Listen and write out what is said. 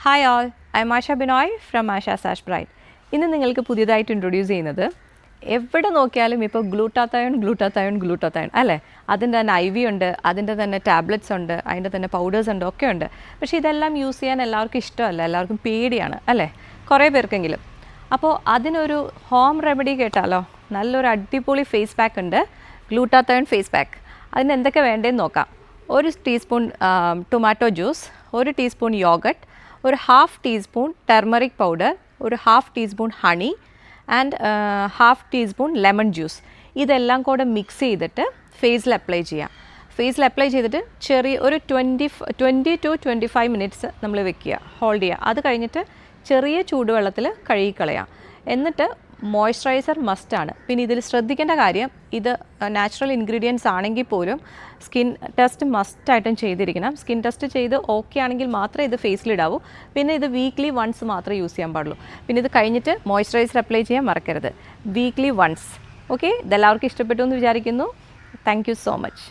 Hi all, I am Asha Binoy from Asha sash bright. ഇന്ന് നിങ്ങൾക്ക് പുതിയതായിട്ട് ഇൻട്രൊഡ്യൂസ് ചെയ്യുന്നത്, എവിടെ നോക്കിയാലും ഇപ്പോൾ ഗ്ലൂട്ടാത്തയോൺ അല്ലേ? അതിൻ്റെ തന്നെ IV ഉണ്ട്, അതിൻ്റെ തന്നെ ടാബ്ലറ്റ്സ് ഉണ്ട്, അതിൻ്റെ തന്നെ പൗഡേഴ്സ് ഉണ്ട്, ഒക്കെ ഉണ്ട്. പക്ഷേ ഇതെല്ലാം യൂസ് ചെയ്യാൻ എല്ലാവർക്കും ഇഷ്ടമല്ല, എല്ലാവർക്കും പേടിയാണ് അല്ലേ, കുറേ പേർക്കെങ്കിലും. അപ്പോൾ അതിനൊരു ഹോം റെമഡി കേട്ടാലോ? നല്ലൊരു അടിപൊളി ഫേസ് പാക്ക് ഉണ്ട്, ഗ്ലൂട്ടാത്തയോൺ ഫേസ് പാക്ക്. അതിന് എന്തൊക്കെ വേണ്ടതെന്ന് നോക്കാം. 1 teaspoon tomato juice, 1 teaspoon yoghurt, ഒരു 1/2 ടീസ്പൂൺ ടെർമറിക് പൗഡർ, ഒരു 1/2 teaspoon honey and 1/2 teaspoon lemon juice. ഇതെല്ലാം കൂടെ മിക്സ് ചെയ്തിട്ട് ഫേസിൽ അപ്ലൈ ചെയ്യാം. ഫേസിൽ അപ്ലൈ ചെയ്തിട്ട് ചെറിയ ഒരു 20 to 25 മിനിറ്റ്സ് നമ്മൾ വെക്കുക, ഹോൾഡ് ചെയ്യുക. അത് കഴിഞ്ഞിട്ട് ചെറിയ ചൂടുവെള്ളത്തിൽ കഴുകിക്കളയാം. എന്നിട്ട് മോയ്സ്ചറൈസർ മസ്റ്റാണ്. പിന്നെ ഇതിൽ ശ്രദ്ധിക്കേണ്ട കാര്യം, ഇത് നാച്ചുറൽ ഇൻഗ്രീഡിയൻസ് ആണെങ്കിൽ പോലും സ്കിൻ ടെസ്റ്റ് മസ്റ്റായിട്ടും ചെയ്തിരിക്കണം. സ്കിൻ ടെസ്റ്റ് ചെയ്ത് ഓക്കെ ആണെങ്കിൽ മാത്രമേ ഇത് ഫേസിലിടാവൂ. പിന്നെ ഇത് വീക്ക്ലി വൺസ് മാത്രമേ യൂസ് ചെയ്യാൻ പാടുള്ളൂ. പിന്നെ ഇത് കഴിഞ്ഞിട്ട് മോയ്സ്ചറൈസർ അപ്ലൈ ചെയ്യാൻ മറക്കരുത്, വീക്ക്ലി വൺസ്. ഓക്കെ, ഇതെല്ലാവർക്കും ഇഷ്ടപ്പെട്ടു എന്ന് വിചാരിക്കുന്നു. Thank you so much.